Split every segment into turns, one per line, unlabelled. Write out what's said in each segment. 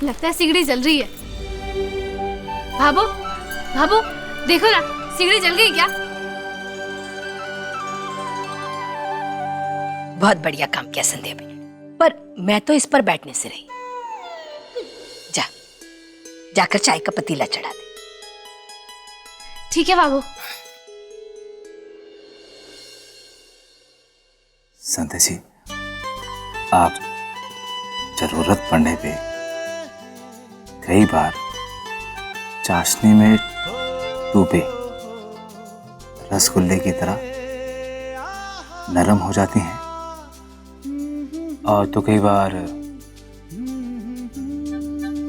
लगता है सिगड़ी जल रही है। भाभो, भाभो देखो ना, सिगड़ी जल गई क्या?
बहुत बढ़िया काम किया संध्या बहन, पर मैं तो इस पर बैठने से रही। जाकर चाय का पतीला चढ़ा दे।
ठीक है बाबू।
संध्या जी, आप जरूरत पड़ने पे कई बार चाशनी में डूबे रसगुल्ले की तरह नरम हो जाती हैं, और तो कई बार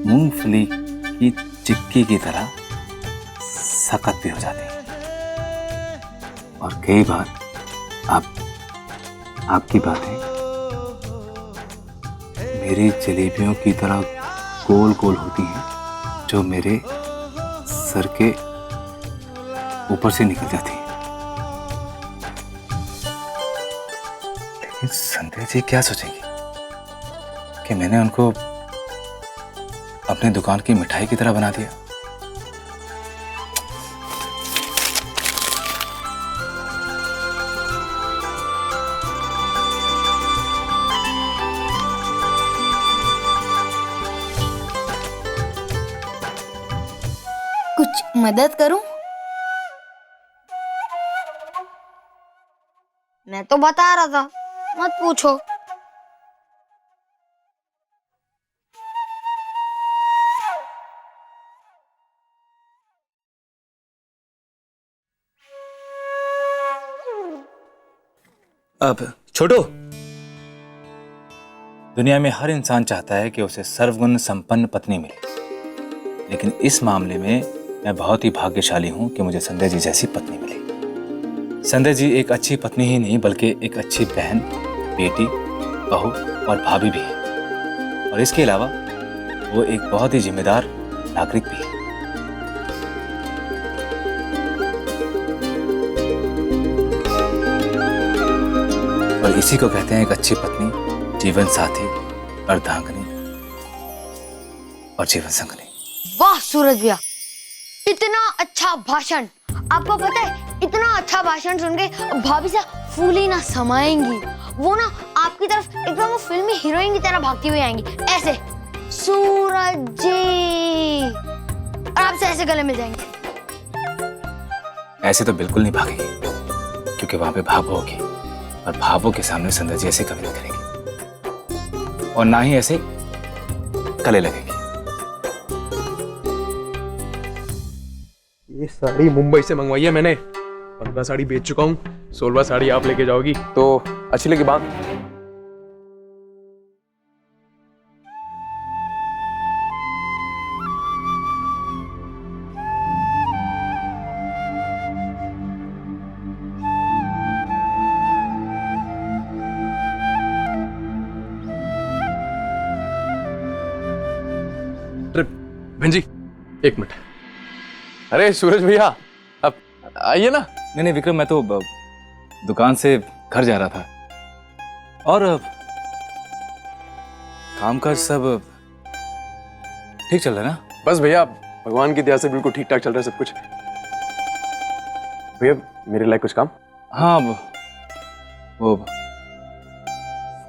मूंगफली की चिक्की की तरह सख्त भी हो जाती हैं, और कई बार आपकी बातें मेरी जलेबियों की तरह गोल गोल होती हैं, जो मेरे सर के ऊपर से निकल जाती हैं। लेकिन संध्या जी क्या सोचेंगी कि मैंने उनको अपनी दुकान की मिठाई की तरह बना दिया।
कुछ मदद करूं? मैं तो बता रहा था, मत पूछो।
अब छोटू, दुनिया में हर इंसान चाहता है कि उसे सर्वगुण संपन्न पत्नी मिले, लेकिन इस मामले में मैं बहुत ही भाग्यशाली हूं कि मुझे संध्या जी जैसी पत्नी मिली। संध्या जी एक अच्छी पत्नी ही नहीं, बल्कि एक अच्छी बहन, बेटी, बहू और भाभी भी है, और इसके अलावा वो एक बहुत ही जिम्मेदार नागरिक भी है। और इसी को कहते हैं एक अच्छी पत्नी, जीवन साथी, अर्धांगिनी और जीवन संगनी।
वाह सूरज भैया, इतना अच्छा भाषण! आपको पता है, इतना अच्छा भाषण सुन के भाभी से फूल ही ना समाएंगी। वो ना आपकी तरफ एकदम वो फिल्मी हीरोइन की तरह भागती हुई आएंगी, ऐसे सूरज जी, और आपसे ऐसे गले मिल जाएंगे।
ऐसे तो बिल्कुल नहीं भागेगी, क्योंकि वहां पे भावो होगी, और भावों के सामने संध्या जी ऐसे कभी नहीं करेंगी, और ना ही ऐसे गले लगेंगे।
ये साड़ी मुंबई से मंगवाई है मैंने। 15 साड़ी बेच चुका हूँ, 16वां साड़ी आप लेके जाओगी तो अच्छी लगी बात। बहन जी, एक मिनट। अरे सूरज भैया, अब आइए ना।
नहीं विक्रम, मैं तो दुकान से घर जा रहा था, और कामकाज सब ठीक चल रहा है ना?
बस भैया, भगवान की दया से बिल्कुल ठीक ठाक चल रहा है सब कुछ। भैया मेरे लायक कुछ काम?
हाँ, वो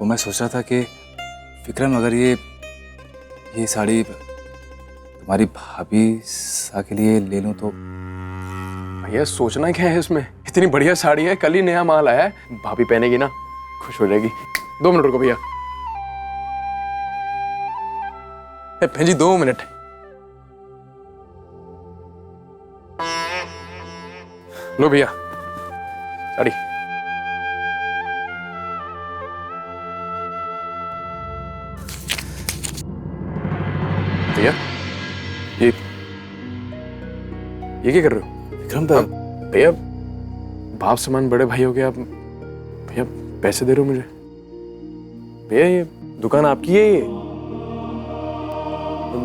मैं सोच रहा था कि विक्रम, अगर ये साड़ी तुम्हारी भाभी सा के लिए ले लूं तो?
भैया सोचना क्या है इसमें, इतनी बढ़िया साड़ी है, कल ही नया माल आया है, भाभी पहनेगी ना, खुश हो जाएगी। 2 मिनट रुको भैया। बहन जी 2 मिनट। लो भैया साड़ी। भैया ये क्या कर रहे हो?
विक्रम,
भैया बाप समान बड़े भाई हो गए आप, भैया पैसे दे रहे हो मुझे? भैया ये दुकान आपकी है, ये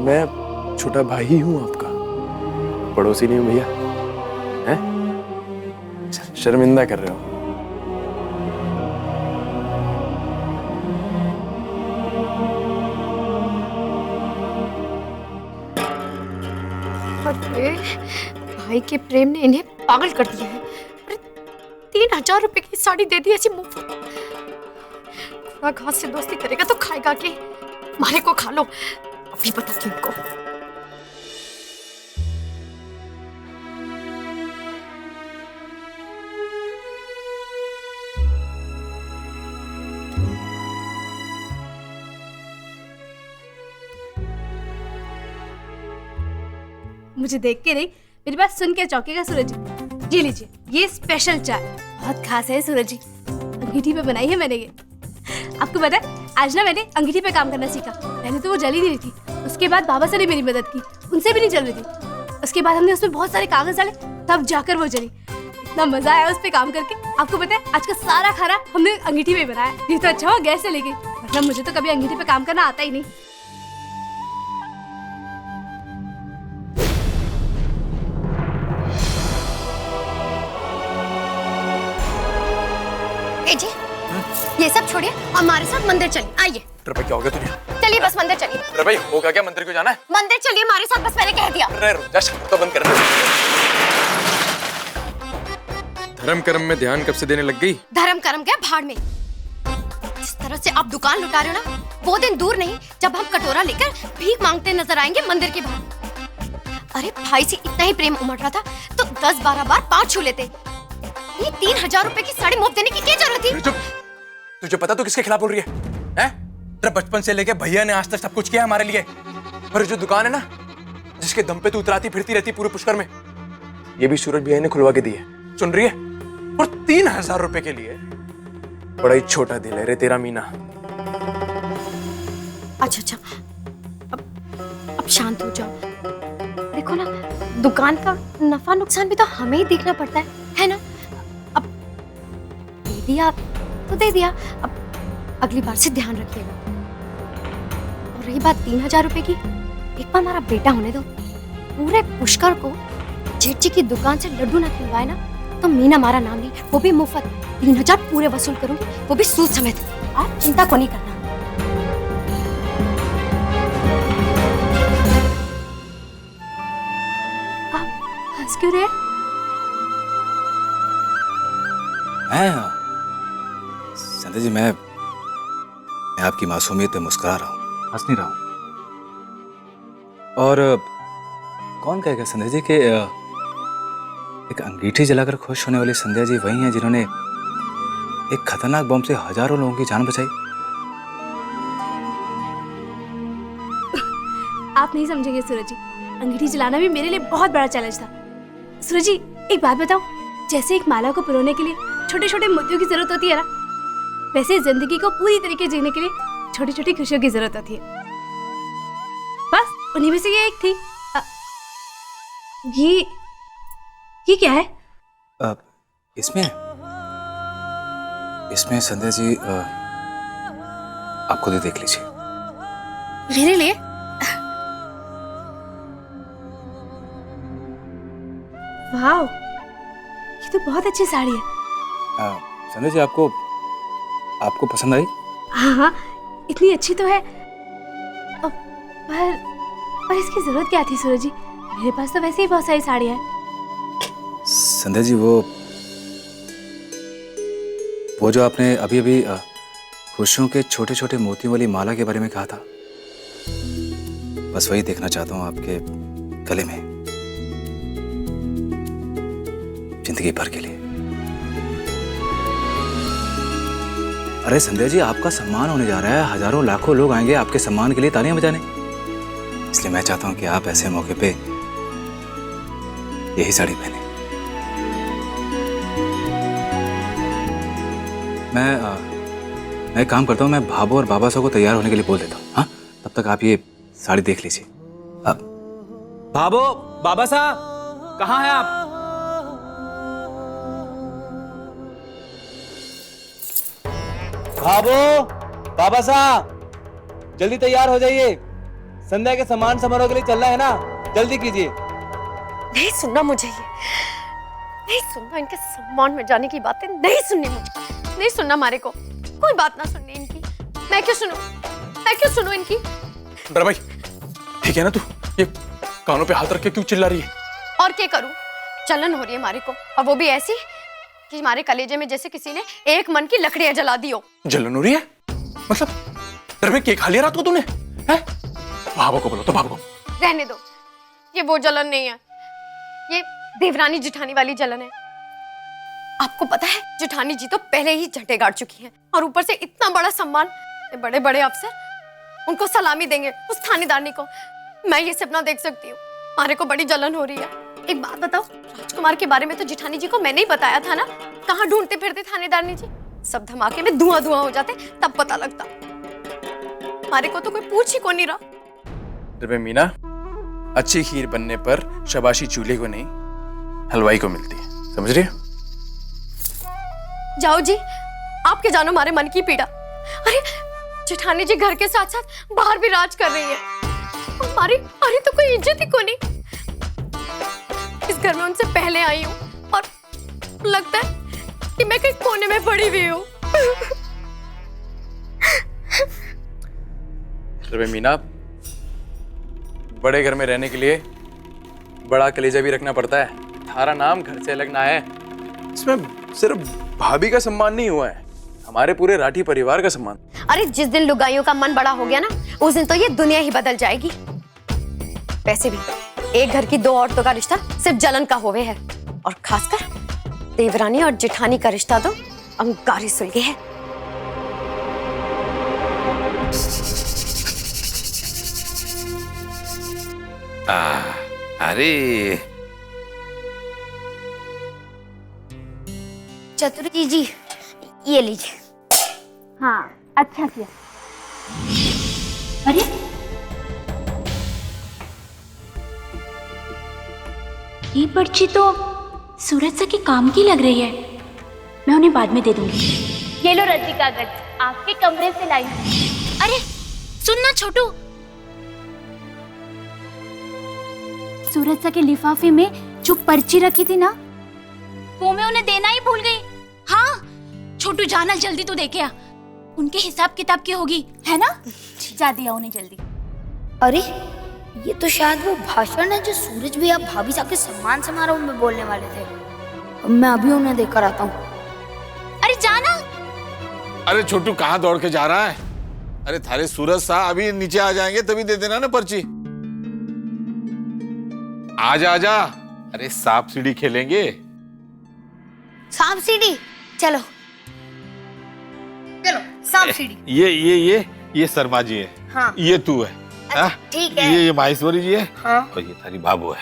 मैं छोटा भाई ही हूं आपका, पड़ोसी नहीं हूं भैया। हैं? शर्मिंदा कर रहे हो।
अरे भाई के प्रेम ने इन्हें पागल कर दिया है। अरे 3000 रुपए की साड़ी दे दी ऐसी मुफ्त। थोड़ा घास से दोस्ती करेगा तो खाएगा के, मारे को खा लो, अभी बताती हूँ इनको।
मुझे देख के नहीं, मेरी बात सुन के चौंकेगा सूरज जी। ये लीजिए, ये स्पेशल चाय बहुत खास है सूरज जी, अंगीठी पे बनाई है मैंने ये। आपको पता है, आज ना मैंने अंगीठी पे काम करना सीखा। पहले तो वो जल ही नहीं रही थी, उसके बाद बाबा से ने मेरी मदद की, उनसे भी नहीं जल रही थी। उसके बाद हमने उसमें बहुत सारे कागज डाले, तब जाकर वो जली। इतना मजा आया उस पे काम करके। आपको पता है, आज का सारा खाना हमने अंगीठी पे बनाया। ये तो अच्छा हो गैस से लेके, वरना मुझे तो कभी अंगीठी पे काम करना आता ही नहीं।
जी, ये सब छोड़िए, हमारे साथ मंदिर चलिए। आइए।
तेरे क्या हो गया तुझे?
चलिए बस मंदिर चलिए।
अरे भाई होगा क्या, मंदिर क्यों जाना है?
मंदिर चलिए हमारे साथ, बस मैंने कह दिया।
अरे रुक जा, शब्द तो बंद कर। धर्म कर्म में ध्यान कब से देने लग गई?
धर्म कर्म गया भाड़ में। जिस तरह से आप दुकान लुटा रहे हो ना, वो दिन दूर नहीं जब हम कटोरा लेकर भीख मांगते नजर आएंगे मंदिर के बाहर। अरे भाई से इतना ही प्रेम उमड़ रहा था तो 10-12 बार पाँव छू लेते। ये 3000 रुपए की साड़ी मुफ्त देने की क्या जरूरत थी?
तुझे पता तो किसके खिलाफ बोल रही है? हैं? तेरा बचपन से लेके भैया ने आज तक सब कुछ किया हमारे लिए। पर जो दुकान है ना, जिसके दम पे तू उतराती फिरती रहती पूरे पुष्कर में, ये भी सूरज भैया ने खुलवा के दी है। सुन रही है? और 3000 रुपए के लिए। बड़ा ही छोटा दिल है रे तेरा मीना।
अच्छा, अब शांत हो जाओ। देखो ना, दुकान का नफा नुकसान भी तो हमें ही देखना पड़ता है ना? अब दे दिया तो दे दिया, अब अगली बार से ध्यान रखिएगा। और रही बात 3000 रुपए की, एक बार हमारा बेटा होने दो। पूरे पुष्कर को जेठ जी की दुकान से लड्डू ना खिलवाए ना, तो मीना हमारा नाम नहीं, वो भी मुफ्त 3000 पूरे वसूल करूंगी, वो भी सूद समेत। आप चिंता को नहीं करना।
आप हंस क्यों रहे?
संजय जी, मैं आपकी मासूमियत पे मुस्कुरा रहा हूँ, हंस नहीं रहा हूँ। और कौन कहेगा संजय जी कि एक अंगीठी जलाकर खुश होने वाले संध्या जी वही हैं जिन्होंने एक खतरनाक बम से हजारों लोगों की जान बचाई।
आप नहीं समझेंगे सूरज जी, अंगीठी जलाना भी मेरे लिए बहुत बड़ा चैलेंज था। सूरज जी, एक बात बताओ, जैसे एक माला को पिरोने के लिए छोटे छोटे मोतियों की जरूरत होती है ना, वैसे जिंदगी को पूरी तरीके जीने के लिए छोटी छोटी खुशियों की जरूरत होती है। बस उन्हीं में से ये एक थी। ये क्या है?
इसमें संध्या जी आप खुद ही देख लीजिए।
मेरे लिए? वाह, ये तो बहुत अच्छी साड़ी है।
संध्या जी, आपको पसंद आई?
हाँ, इतनी अच्छी तो है। पर इसकी जरूरत क्या थी सूरज जी? मेरे पास तो वैसे ही बहुत सारी साड़ियाँ हैं।
संध्या जी, वो जो आपने अभी अभी खुशियों के छोटे छोटे मोतियों वाली माला के बारे में कहा था, बस वही देखना चाहता हूँ आपके गले में जिंदगी भर के लिए। अरे संध्या जी, आपका सम्मान होने जा रहा है, हजारों लाखों लोग आएंगे आपके सम्मान के लिए तालियां बजाने। इसलिए मैं चाहता हूं कि आप ऐसे मौके पे यही साड़ी पहने। मैं एक काम करता हूँ, मैं भाभो और बाबा साहब को तैयार होने के लिए बोल देता हूँ। हाँ, तब तक आप ये साड़ी देख लीजिए। भाभो, बाबा साहब, कहाँ हैं आप?
भाभो, बाबा साहब, जल्दी तैयार हो जाइए। संध्या के सम्मान समारोह के लिए चलना है ना, जल्दी कीजिए।
नहीं सुनना मुझे, ये नहीं सुनना, इनके सम्मान में जाने की बातें नहीं सुननी मुझे, नहीं सुनना मारे को, कोई बात ना सुननी इनकी। मैं क्यों सुनूं इनकी?
भाई ठीक है ना तू? ये कानों पे हाथ रख के क्यों चिल्ला रही है?
और क्या करूं, जलन हो रही है मारे को, और वो भी ऐसी कि हमारे कलेजे में जैसे किसी ने एक मन की लकड़ियां जला दी हो।
जलन हो रही है? मतलब तेरे में केक खा लिया रात को तूने? हैं? भाभो को बोलो तो भाभो को।
रहने दो, ये वो जलन नहीं है, ये देवरानी जिठानी वाली जलन है। आपको पता है जिठानी जी तो पहले ही झटे गाड़ चुकी हैं, और ऊपर से इतना बड़ा सम्मान, बड़े बड़े अफसर उनको सलामी देंगे उस थानेदारनी को। मैं ये सपना देख सकती हूँ, मारे को बड़ी जलन हो रही है। एक बात बताओ, राजकुमार के बारे में तो जिठानी जी को मैंने ही बताया था ना, कहाँ ढूंढते फिरते थानेदारनी जी, सब धमाके में धुआं धुआं हो जाते तब पता लगता। मारे को तो कोई पूछ ही कौन नहीं रहा।
अरे मीना, अच्छी खीर बनने पर शाबाशी चूल्हे को नहीं हलवाई को मिलती है, समझ रही है?
जाओ जी, आपके जानो मारे मन की पीड़ा। अरे जेठानी जी घर के साथ साथ बाहर भी राज कर रही है, हमारी तो कोई इज्जत ही को नहीं। इस घर में उनसे पहले आई हूँ और लगता है कि मैं कहीं कोने में पड़ी हुई हूँ।
अरे मीना, बड़े घर में रहने के लिए बड़ा कलेजा भी रखना पड़ता है। थारा नाम घर से अलग ना है। इसमें सिर्फ भाभी का सम्मान नहीं हुआ है, हमारे पूरे राठी परिवार का सम्मान।
अरे जिस दिन लुगाइयों का मन बड़ा हो गया ना, उस दिन तो ये दुनिया ही बदल जाएगी। वैसे भी एक घर की दो औरतों का रिश्ता सिर्फ जलन का होवे है, और खासकर देवरानी और जेठानी का रिश्ता तो अंगारी सुलगे है।
अरे
चतुर्थी जी, ये लीजिए।
हाँ, अच्छा किया। अरे
ये पर्ची तो सूरज सर के काम की लग रही है, मैं उन्हें बाद में दे दूंगी।
ये लो रद्दी कागज, आपके कमरे से लाई।
अरे सुनना छोटू, सूरज सर के लिफाफे में जो पर्ची रखी थी ना, वो मैं उन्हें देना ही भूल गई। हाँ छोटू, जाना जल्दी तो देखे आ, उनके हिसाब किताब की होगी, है ना? जा दिया उन्हें जल्दी।
अरे ये तो शायद वो भाषण है जो सूरज भैया भाभी साहब के सम्मान समारोह में बोलने वाले थे। मैं अभी उन्हें देखकर आता हूँ।
अरे जाना।
अरे छोटू, कहाँ दौड़ के जा रहा है? अरे थारे सूरज साहब अभी नीचे आ जाएंगे, तभी दे देना ना पर्ची। आजा आजा, अरे सांप सीढ़ी खेलेंगे।
सांप सीढ़ी, चलो चलो सांप सीढ़ी।
ये शर्मा जी है।
हाँ।
ये तू है। हाँ?
ठीक है।
ये माहेश्वरी जी है।
हाँ।
और ये थारी बाबू है।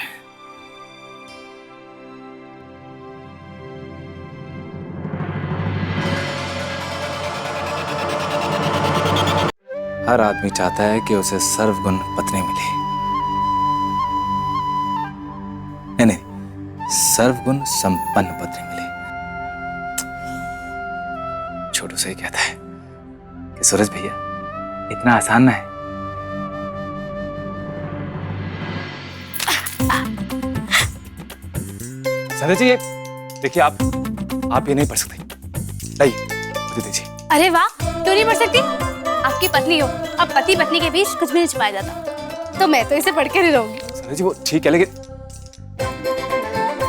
हर आदमी चाहता है कि उसे सर्वगुण पत्नी मिले। नहीं, सर्वगुण संपन्न पत्नी मिले। छोटू सही कहता है कि सूरज भैया इतना आसान ना है। संजय जी, ये देखिए, आप ये नहीं पढ़ सकते। लाइए, मुझे दीजिए।
अरे वाह, क्यों नहीं पढ़ सकती? आपकी पत्नी हो, अब पति पत्नी के बीच कुछ भी नहीं छुपाया जाता, तो मैं तो इसे पढ़ के नहीं रहूंगी।
संजय जी, वो ठीक है, लेकिन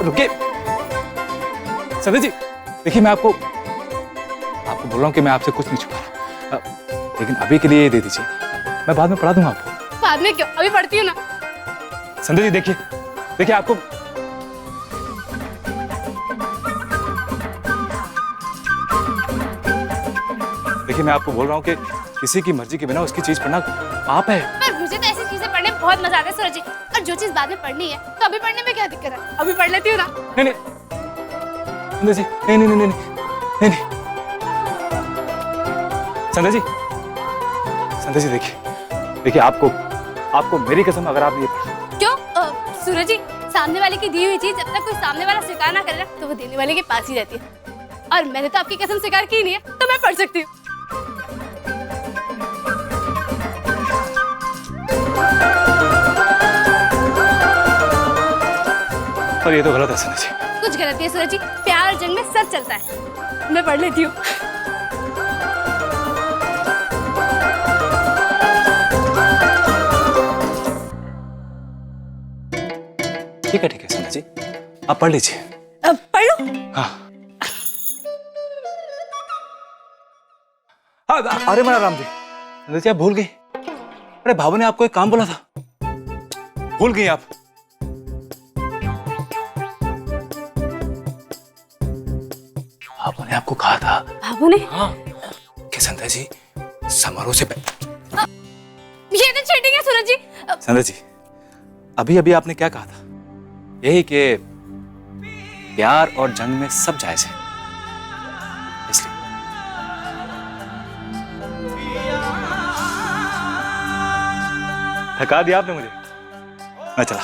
रुकिए। संजय जी, देखिए, मैं आपको बोल रहा हूँ कि मैं आपसे कुछ नहीं छुपा रहा, लेकिन अभी के लिए ये दे दीजिए, मैं बाद में पढ़ा दूंगा आपको।
बाद में क्यों, अभी पढ़ती हूँ ना।
संजय जी, देखिए आपको देखिए, मैं आपको बोल रहा हूँ कि किसी की मर्जी के बिना उसकी चीज पढ़ना पाप है।
पर मुझे तो ऐसी चीजें पढ़ने में बहुत मजा आता है सूरज जी, और जो चीज बाद में पढ़नी है तो अभी पढ़ने में क्या दिक्कत है, अभी पढ़ लेती हूँ ना।
नहीं संजय जी, नहीं संजय जी, देखिए आपको मेरी कसम, अगर आप ये
क्यों सूरज जी, सामने वाले की दी हुई चीज जब तक कोई सामने वाला स्वीकार ना करे तो वो देने वाले के पास ही रहती है, और मैंने तो आपकी कसम स्वीकार की नहीं है, तो मैं पढ़ सकती हूँ।
और ये तो गलत है संजय जी।
कुछ गलत है सूरज जी, प्यार और जंग में सच चलता है। मैं पढ़ लेती हूँ।
ठीक है संध्या जी, आप पढ़ लीजिए।
पढ़ लो।
हाँ। अरे मेरा राम जी, संध्या जी आप भूल गई। अरे भाभू ने आपको एक काम बोला था, भूल गई आप। भाभू ने आपको कहा था।
बाबू ने?
हाँ, कि संध्या जी समारोह से
ये तो चीटिंग है सूरज जी।
संध्या जी, अभी अभी आपने क्या कहा था? यही कि प्यार और जंग में सब जायज है, इसलिए। थका दिया आपने मुझे, मैं चला।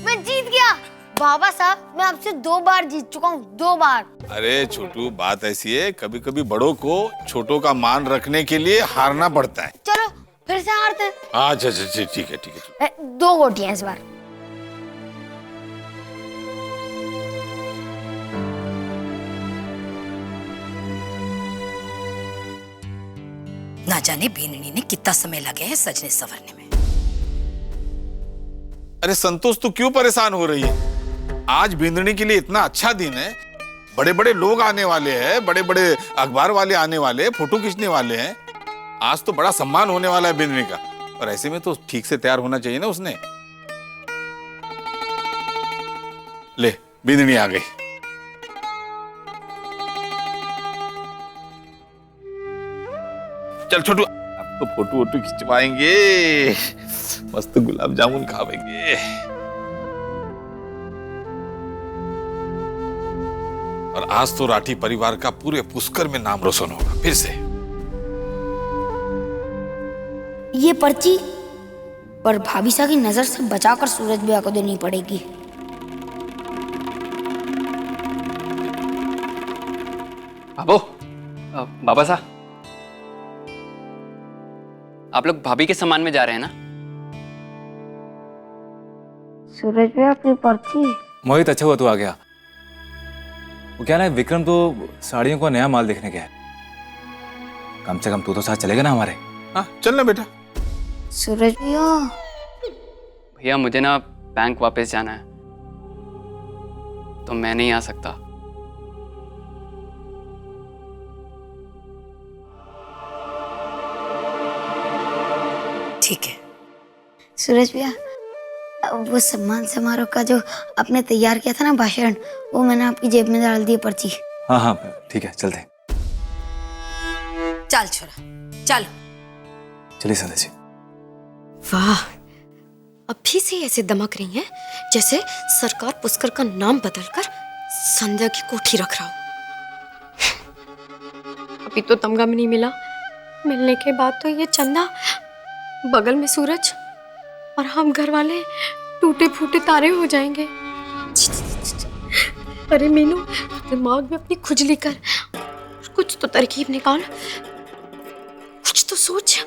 मैं जीत गया बाबा साहब, मैं आपसे 2 बार जीत चुका हूँ, 2 बार।
अरे छोटू, बात ऐसी है, कभी कभी बड़ों को छोटों का मान रखने के लिए हारना पड़ता है।
चलो फिर से हारते हैं।
अच्छा अच्छा ठीक है।
2 गोटियां इस बार।
ना जाने बीननी ने कितना समय लगे है सजने संवरने में।
अरे संतोष, तू क्यों परेशान हो रही है? आज बिंदनी के लिए इतना अच्छा दिन है, बड़े बड़े लोग आने वाले हैं, बड़े बड़े अखबार वाले आने वाले हैं, फोटो खींचने वाले हैं। आज तो बड़ा सम्मान होने वाला है बिंदनी का, और ऐसे में तो ठीक से तैयार होना चाहिए ना उसने। ले, बिंदनी आ गई। चल छोटू, अब तो फोटो वोटो खिंचवाएंगे, मस्त गुलाब जामुन खावेंगे। और आज तो राठी परिवार का पूरे पुष्कर में नाम रोशन होगा फिर से।
ये पर्ची पर भाभी सा की नजर से बचाकर सूरज भैया को देनी पड़ेगी।
बाबा साहब, आप लोग भाभी के सामान में जा रहे हैं ना?
सूरज भैया अपनी पर्ची।
मोहित, अच्छा हुआ तू आ गया। वो क्या ना, विक्रम तो साड़ियों का नया माल देखने गया है। कम से कम तू तो साथ चलेगा ना हमारे?
हाँ चल ना बेटा।
सूरज
भैया मुझे ना बैंक वापस जाना है, तो मैं नहीं आ सकता।
ठीक है
सूरज भैया, वो सम्मान समारोह का जो आपने तैयार किया था ना भाषण, वो मैंने आपकी जेब में डाल दी पर्ची।
हाँ हाँ ठीक है, चलते।
चल छोरा, चलो।
चलिए संध्या जी।
वाह, अभी से ऐसे दमक रही हैं जैसे सरकार पुष्कर का नाम बदलकर संध्या की कोठी रख रहा हो। अभी तो तमगा में नहीं मिला, मिलने के बाद तो ये चंदा, बगल में सूरज, और हम घर वाले टूटे फूटे तारे हो जाएंगे। अरे मीनू, दिमाग में अपनी खुजली कर, कुछ तो तरकीब निकाल, कुछ तो सोच।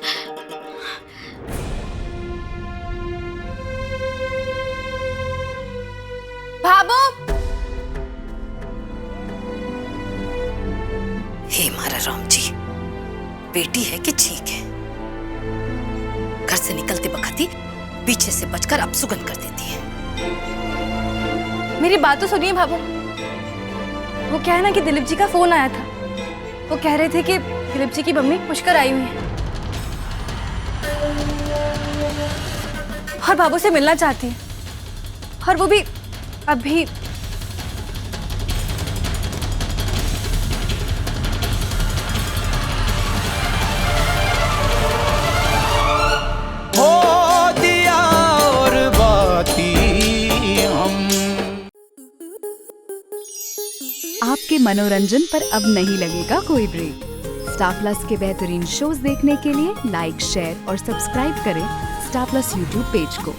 भाभो,
हे मारा राम जी, बेटी है कि ठीक है, घर से निकलते वक्त ही पीछे से बचकर अब सुगंध कर देती है।
मेरी बात तो सुनिए भाभो। वो क्या है ना कि दिलीप जी का फोन आया था, वो कह रहे थे कि दिलीप जी की मम्मी पुष्कर आई हुई है और बाबू से मिलना चाहती है, और वो भी अभी।
आपके मनोरंजन पर अब नहीं लगेगा कोई ब्रेक। स्टार प्लस के बेहतरीन शोज देखने के लिए लाइक, शेयर और सब्सक्राइब करें स्टार प्लस यूट्यूब पेज को।